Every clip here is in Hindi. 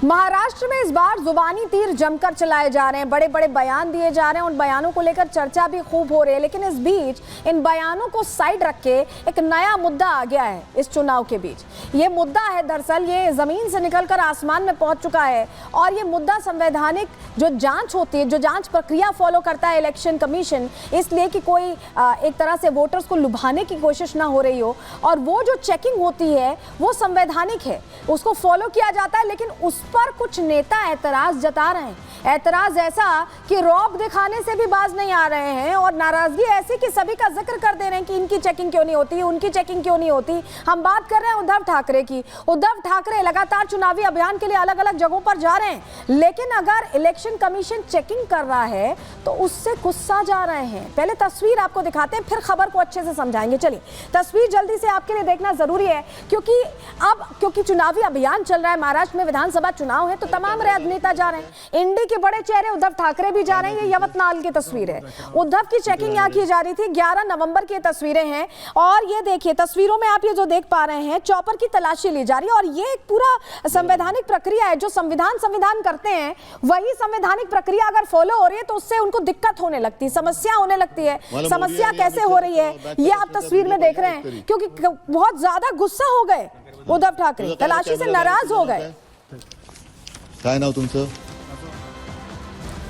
महाराष्ट्र में इस बार जुबानी तीर जमकर चलाए जा रहे हैं, बड़े बड़े बयान दिए जा रहे हैं, उन बयानों को लेकर चर्चा भी खूब हो रही है। लेकिन इस बीच इन बयानों को साइड रख के एक नया मुद्दा आ गया है इस चुनाव के बीच। ये मुद्दा है, दरअसल ये जमीन से निकलकर आसमान में पहुंच चुका है और ये मुद्दा संवैधानिक जो जांच होती है, जो जांच प्रक्रिया फॉलो करता है इलेक्शन कमीशन, इसलिए कि कोई एक तरह से वोटर्स को लुभाने की कोशिश ना हो रही हो, और वो जो चेकिंग होती है वो संवैधानिक है, उसको फॉलो किया जाता है। लेकिन उस पर कुछ नेता एतराज जता रहे हैं। एतराज ऐसा कि रौब दिखाने से भी बाज नहीं आ रहे हैं और नाराजगी ऐसी कि सभी का जिक्र कर दे रहे हैं कि इनकी चेकिंग क्यों नहीं होती, उनकी चेकिंग क्यों नहीं होती। हम बात कर रहे हैं उद्धव ठाकरे की। उद्धव ठाकरे लगातार चुनावी अभियान के लिए अलग अलग जगहों पर जा रहे हैं, लेकिन अगर इलेक्शन कमीशन चेकिंग कर रहा है तो उससे गुस्सा जा रहे हैं। पहले तस्वीर आपको दिखाते हैं, फिर खबर को अच्छे से समझाएंगे। चलिए तस्वीर जल्दी से आपके लिए देखना जरूरी है, क्योंकि चुनावी अभियान चल रहा है, महाराष्ट्र में विधानसभा चुनाव है, तो तमाम राजनेता जा रहे हैं। इंडी के बड़े चेहरे उद्धव ठाकरे भी जा रहे हैं। ये यवतमाल की तस्वीर है, उद्धव की चेकिंग यहाँ की जा रही थी। 11 नवंबर की तस्वीरें हैं और ये देखिए तस्वीरों में आप ये जो देख पा रहे हैं, चॉपर की तलाशी ली जा रही है। और ये एक पूरा संवैधानिक प्रक्रिया है, जो संविधान करते हैं वही संवैधानिक प्रक्रिया अगर फॉलो हो रही है तो उससे उनको दिक्कत होने लगती है, समस्या होने लगती है। समस्या कैसे हो रही है ये आप तस्वीर में देख रहे हैं, क्योंकि बहुत ज्यादा गुस्सा हो गए उद्धव ठाकरे, तलाशी से नाराज हो गए। काय नाव तुमचं?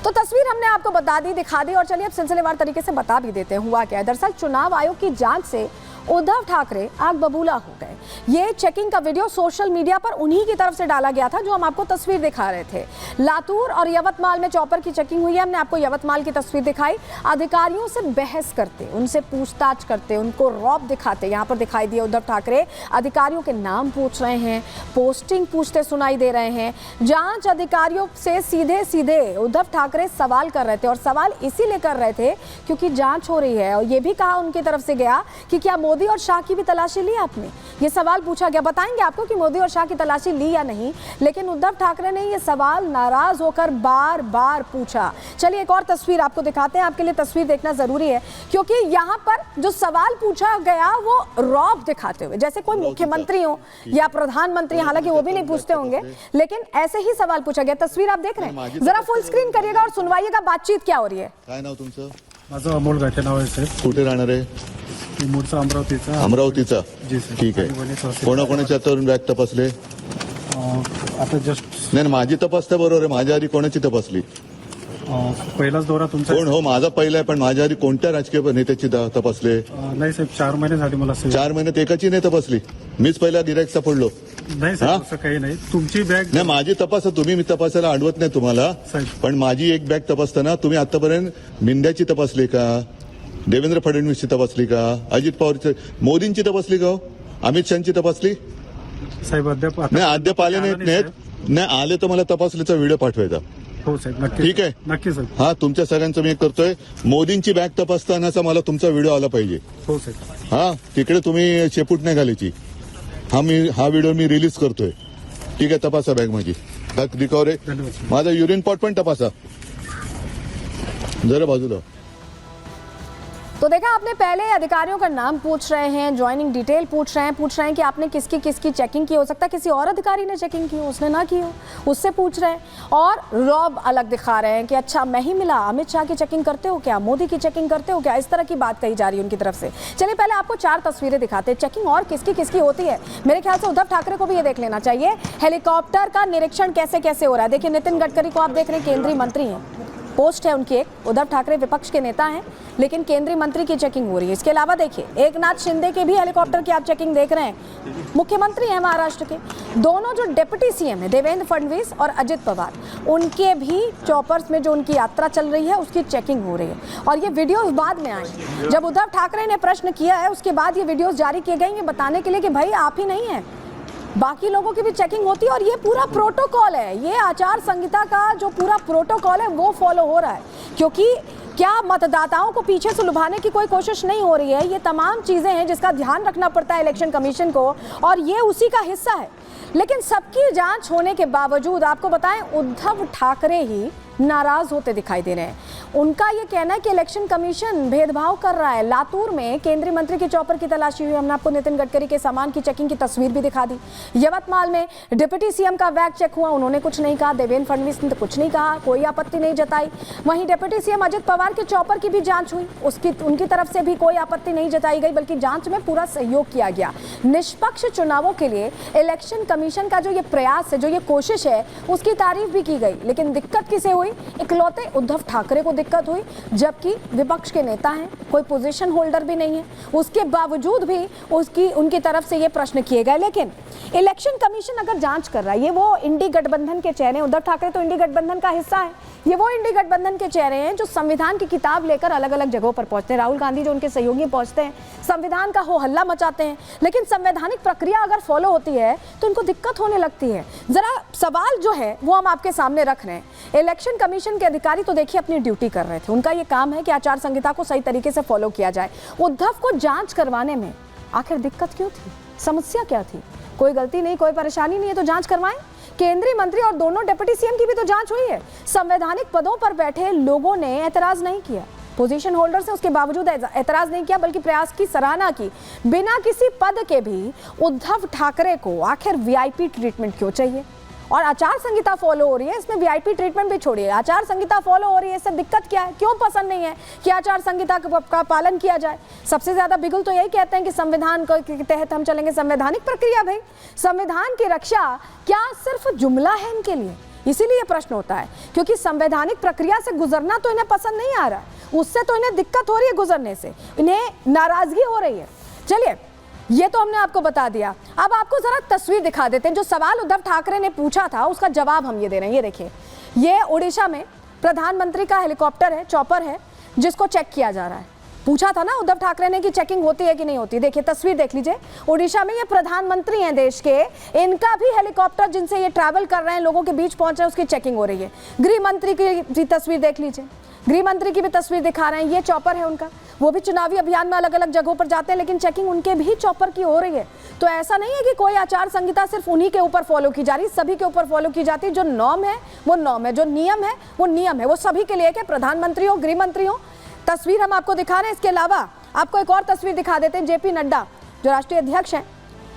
तो तस्वीर हमने आपको बता दी, दिखा दी, और चलिए अब सिलसिलेवार तरीके से बता भी देते हैं हुआ क्या है। दरअसल चुनाव आयोग की जांच से उद्धव ठाकरे आग बबूला हो गए। ये चेकिंग का वीडियो सोशल मीडिया पर उन्हीं की तरफ से डाला गया था जो हम आपको तस्वीर दिखा रहे थे। लातूर और यवतमाल में चॉपर की चेकिंग हुई है। हमने आपको यवतमाल की तस्वीर दिखाई। अधिकारियों से बहस करते, उनसे पूछताछ करते, उनको रौब दिखाते यहाँ पर दिखाई दिए उद्धव ठाकरे। अधिकारियों के नाम पूछ रहे हैं, पोस्टिंग पूछते सुनाई दे रहे हैं। जांच अधिकारियों से सीधे सीधे उद्धव ठाकरे सवाल कर रहे थे, और सवाल इसीलिए कर रहे थे क्योंकि जांच हो रही है। और ये भी कहा उनकी तरफ से गया कि क्या मोदी और शाह की भी तलाशी ली आपने, ये सवाल पूछा गया। बताएंगे आपको कि मोदी और शाह की तलाशी ली या नहीं, लेकिन उद्धव ठाकरे ने ये सवाल नाराज होकर बार बार पूछा। चलिए एक और तस्वीर आपको दिखाते हैं, आपके लिए तस्वीर देखना जरूरी है, क्योंकि यहाँ पर जो सवाल पूछा गया वो रौब दिखाते हुए, जैसे कोई मुख्यमंत्री हो या प्रधानमंत्री, हालांकि वो भी नहीं पूछते होंगे, लेकिन ऐसे ही सवाल पूछा गया। तस्वीर आप देख रहे हैं, जरा फुल स्क्रीन करिएगा और सुनवाइएगा बातचीत क्या हो रही है। काय नाव तुमचं? माझं अमोल गाठे नाव आहे साहेब. कुठे राहणार आहे? मी मूळचा अमरावतीचा. अमरावतीचा. जी सर. ठीक आहे. कोणाकोणाच्या तरुण बॅग तपासले? आता जस्ट नाही माझी तपासता बरोबर आहे, माझ्या आधी कोणाची तपासली? पहिलाच दौरा तुमचा. कोण हो माझा पहिला आहे, पण माझ्या आधी कोणत्या राजकीय नेत्याची तपासले? नाही साहेब, 4 महिने झाले मला साहेब. 4 महिन्यात एकाची नाही तपासली. मीच पहिला गिराईक सापडलो. नाही साहेब, असं काही नाही. तुमची बॅग नाही माझी तपासा तुम्ही, मी तपासायला अडवत नाही तुम्हाला, साहेब. पण माझी एक बॅग तपासताना तुम्ही आतापर्यंत मिंद्याची तपासली का, देवेंद्र फडणवीसची तपासली का, अजित पवारची, मोदींची तपासली का, अमित शहाची तपासली? साहेब अद्याप नाही अद्याप आले नाहीत. नाही आले तर मला तपासलीचा व्हिडिओ पाठवायचा. हो साहेब, नक्की. ठीक आहे, नक्की साहेब. हा तुमच्या सगळ्यांचं मी एक करतोय, मोदींची बॅग तपासतानाचा मला तुमचा व्हिडिओ आला पाहिजे. हो साहेब. हा तिकडे तुम्ही शेपूट नाही घालायची. हा व्हिडिओ मी रिलीज करतोय. ठीक आहे, तपासा बॅग माझी, रिकवर आहे. धन्यवाद. माझा युरिन पॉट पण तपासा जरा बाजूला. तो देखा आपने, पहले अधिकारियों का नाम पूछ रहे हैं, ज्वाइनिंग डिटेल पूछ रहे हैं कि आपने किसकी किसकी चेकिंग की, हो सकता है किसी और अधिकारी ने चेकिंग की हो, उसने ना की हो, उससे पूछ रहे हैं। और रौब अलग दिखा रहे हैं कि अच्छा मैं ही मिला, अमित शाह की चेकिंग करते हो क्या, मोदी की चेकिंग करते हो क्या, इस तरह की बात कही जा रही है उनकी तरफ से। चलिए पहले आपको 4 तस्वीरें दिखाते हैं, चेकिंग और किसकी किसकी होती है। मेरे ख्याल से उद्धव ठाकरे को भी ये देख लेना चाहिए, हेलीकॉप्टर का निरीक्षण कैसे कैसे हो रहा है। देखिए नितिन गडकरी को आप देख रहे हैं, केंद्रीय मंत्री हैं, पोस्ट है उनकी एक। उद्धव ठाकरे विपक्ष के नेता हैं, लेकिन केंद्रीय मंत्री की चेकिंग हो रही है। इसके अलावा देखिए एकनाथ शिंदे के भी हेलीकॉप्टर की आप चेकिंग देख रहे हैं। मुख्यमंत्री हैं महाराष्ट्र के, दोनों जो डिप्टी सीएम है देवेंद्र फडणवीस और अजित पवार, उनके भी चॉपर्स में जो उनकी यात्रा चल रही है उसकी चेकिंग हो रही है। और ये वीडियोस बाद में आए, जब उद्धव ठाकरे ने प्रश्न किया है उसके बाद ये वीडियोस जारी किए गए, ये बताने के लिए कि भाई आप ही नहीं है, बाकी लोगों की भी चेकिंग होती है। और ये पूरा प्रोटोकॉल है, ये आचार संहिता का जो पूरा प्रोटोकॉल है वो फॉलो हो रहा है, क्योंकि क्या मतदाताओं को पीछे से लुभाने की कोई कोशिश नहीं हो रही है। ये तमाम चीजें हैं जिसका ध्यान रखना पड़ता है इलेक्शन कमीशन को, और ये उसी का हिस्सा है। लेकिन सबकी जांच होने के बावजूद आपको बताएं, उद्धव ठाकरे ही नाराज होते दिखाई दे रहे हैं। उनका ये कहना है कि इलेक्शन कमीशन भेदभाव कर रहा है। लातूर में केंद्रीय मंत्री के चॉपर की तलाशी हुई, हमने आपको नितिन गडकरी के सामान की चेकिंग की तस्वीर भी दिखा दी। यवतमाल में डिप्टी सीएम का बैग चेक हुआ, उन्होंने कुछ नहीं कहा, देवेंद्र फडणवीस ने तो कुछ नहीं कहा, कोई आपत्ति नहीं जताई। वहीं डिप्टी सीएम अजित पवार के चॉपर की भी जांच हुई, उनकी तरफ से भी कोई आपत्ति नहीं जताई गई, बल्कि जांच में पूरा सहयोग किया गया। निष्पक्ष चुनावों के लिए इलेक्शन कमीशन का जो ये प्रयास है, जो ये कोशिश है, उसकी तारीफ भी की गई। लेकिन दिक्कत किसे हुई? इकलौते उद्धव ठाकरे को दिक्कत हुई, जबकि विपक्ष के नेता हैं, कोई पोजीशन होल्डर भी नहीं है, उसके बावजूद भी उनकी तरफ से ये प्रश्न किए गए। लेकिन इलेक्शन कमीशन अगर जांच कर रहा है, ये वो इंडी गठबंधन के चेहरे, उद्धव ठाकरे तो इंडी गठबंधन का हिस्सा है, ये वो इंडी गठबंधन के चेहरे हैं जो संविधान की किताब लेकर अलग अलग जगहों पर पहुंचते हैं। राहुल गांधी जो उनके सहयोगी पहुंचते हैं, संविधान का हो हल्ला मचाते हैं, लेकिन संवैधानिक प्रक्रिया अगर फॉलो होती है तो उनको दिक्कत होने लगती है। जरा सवाल जो है वो हम आपके सामने रख रहे हैं। इलेक्शन कमीशन के अधिकारी तो देखिए अपनी ड्यूटी कर रहे थे, उनका ये काम है कि आचार संहिता को सही तरीके से फॉलो किया जाए। उद्धव को जांच करवाने में आखिर दिक्कत क्यों थी? समस्या क्या थी? कोई गलती नहीं, कोई परेशानी नहीं है तो जांच करवाएं। केंद्रीय मंत्री और दोनों डिप्टी सीएम की भी तो जांच हुई है। संवैधानिक पदों पर बैठे लोगों ने ऐतराज नहीं किया, पोजीशन होल्डर से उसके बावजूद ऐतराज नहीं किया, बल्कि प्रयास की सराहना की। बिना किसी पद के भी उद्धव ठाकरे को आखिर वीआईपी ट्रीटमेंट क्यों चाहिए? और आचार संहिता फॉलो हो रही है, इसमें वीआईपी ट्रीटमेंट भी छोड़िए, आचार संहिता फॉलो हो रही है, इससे दिक्कत क्या है? क्यों पसंद नहीं है कि आचार संहिता का पालन किया जाए? सबसे ज्यादा बिगुल तो यही कहते हैं कि संविधान के तहत हम चलेंगे, संवैधानिक प्रक्रिया। भाई, संविधान की रक्षा क्या सिर्फ जुमला है इनके लिए? इसीलिए प्रश्न होता है, क्योंकि संवैधानिक प्रक्रिया से गुजरना तो इन्हें पसंद नहीं आ रहा, उससे तो इन्हें दिक्कत हो रही है, गुजरने से इन्हें नाराजगी हो रही है। चलिए, ये तो हमने आपको बता दिया। अब आपको जरा तस्वीर दिखा देते हैं। जो सवाल उद्धव ठाकरे ने पूछा था उसका जवाब हम ये दे रहे हैं। ये देखिए, ये उड़ीसा में प्रधानमंत्री का हेलीकॉप्टर है, चॉपर है, जिसको चेक किया जा रहा है। पूछा था ना उद्धव ठाकरे ने कि चेकिंग होती है कि नहीं होती। देखिए तस्वीर देख लीजिए, उड़ीसा में ये प्रधानमंत्री हैं देश के, इनका भी हेलीकॉप्टर जिनसे ये ट्रैवल कर रहे हैं, लोगों के बीच पहुंच रहे हैं, उसकी चेकिंग हो रही है। गृह मंत्री की तस्वीर देख लीजिए, गृह मंत्री की भी तस्वीर दिखा रहे हैं, ये चॉपर है उनका। वो भी चुनावी अभियान में अलग अलग जगहों पर जाते हैं, लेकिन चेकिंग उनके भी चॉपर की हो रही है। तो ऐसा नहीं है कि कोई आचार संहिता सिर्फ उन्हीं के ऊपर फॉलो की जा रही, सभी के ऊपर फॉलो की जाती है। जो नॉर्म है वो नॉर्म है, जो नियम है वो नियम है, वो सभी के लिए, प्रधानमंत्री हो, गृह मंत्री हो। तस्वीर हम आपको दिखा रहे हैं। इसके अलावा आपको एक और तस्वीर दिखा देते हैं। जेपी नड्डा जो राष्ट्रीय अध्यक्ष हैं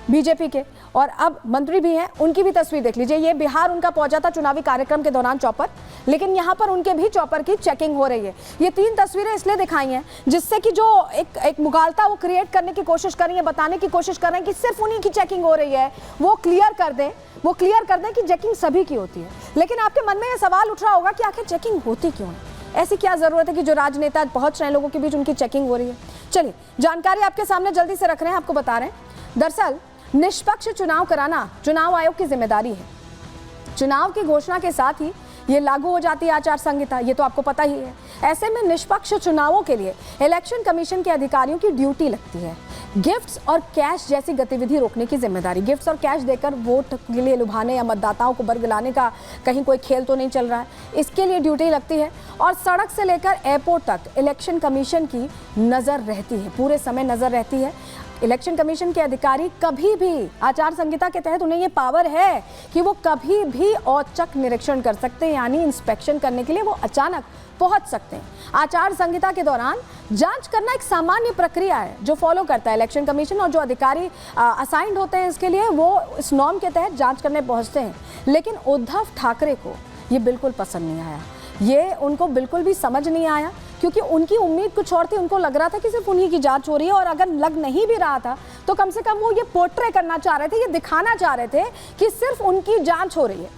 बीजेपी के और अब मंत्री भी हैं, उनकी भी तस्वीर देख लीजिए। ये बिहार उनका पहुंचा था चुनावी कार्यक्रम के दौरान चॉपर, लेकिन यहाँ पर उनके भी चॉपर की चेकिंग हो रही है। ये 3 तस्वीरें इसलिए दिखाई हैं जिससे कि जो एक मुगालता वो क्रिएट करने की कोशिश कर रही है, बताने की कोशिश कर रहे हैं कि सिर्फ उन्हीं की चेकिंग हो रही है, वो क्लियर कर दें कि चेकिंग सभी की होती है। लेकिन आपके मन में ये सवाल उठ रहा होगा कि आखिर चेकिंग होती क्यों है? ऐसी क्या जरूरत है कि जो राजनेता पहुंच रहे हैं लोगों के बीच उनकी चेकिंग हो रही है? चलिए, जानकारी आपके सामने जल्दी से रख रहे हैं, आपको बता रहे हैं। दरअसल निष्पक्ष चुनाव कराना चुनाव आयोग की जिम्मेदारी है। चुनाव की घोषणा के साथ ही ये लागू हो जाती है आचार संहिता, ये तो आपको पता ही है। ऐसे में निष्पक्ष चुनावों के लिए इलेक्शन कमीशन के अधिकारियों की ड्यूटी लगती है। गिफ्ट्स और कैश जैसी गतिविधि रोकने की जिम्मेदारी, गिफ्ट्स और कैश देकर वोट के लिए लुभाने या मतदाताओं को बरगलाने का कहीं कोई खेल तो नहीं चल रहा है, इसके लिए ड्यूटी लगती है। और सड़क से लेकर एयरपोर्ट तक इलेक्शन कमीशन की नज़र रहती है, पूरे समय नज़र रहती है। इलेक्शन कमीशन के अधिकारी कभी भी आचार संहिता के तहत उन्हें ये पावर है कि वो कभी भी औचक निरीक्षण कर सकते हैं, यानी इंस्पेक्शन करने के लिए वो अचानक पहुंच सकते हैं। आचार संहिता के दौरान जांच करना एक सामान्य प्रक्रिया है जो फॉलो करता है इलेक्शन कमीशन, और जो अधिकारी असाइंड होते हैं इसके लिए वो इस नॉर्म के तहत जांच करने पहुंचते हैं। लेकिन उद्धव ठाकरे को ये बिल्कुल पसंद नहीं आया, ये उनको बिल्कुल भी समझ नहीं आया, क्योंकि उनकी उम्मीद कुछ और थी। उनको लग रहा था कि सिर्फ उन्हीं की जांच हो रही है, और अगर लग नहीं भी रहा था तो कम से कम वो ये पोर्ट्रे करना चाह रहे थे, ये दिखाना चाह रहे थे कि सिर्फ उनकी जांच हो रही है।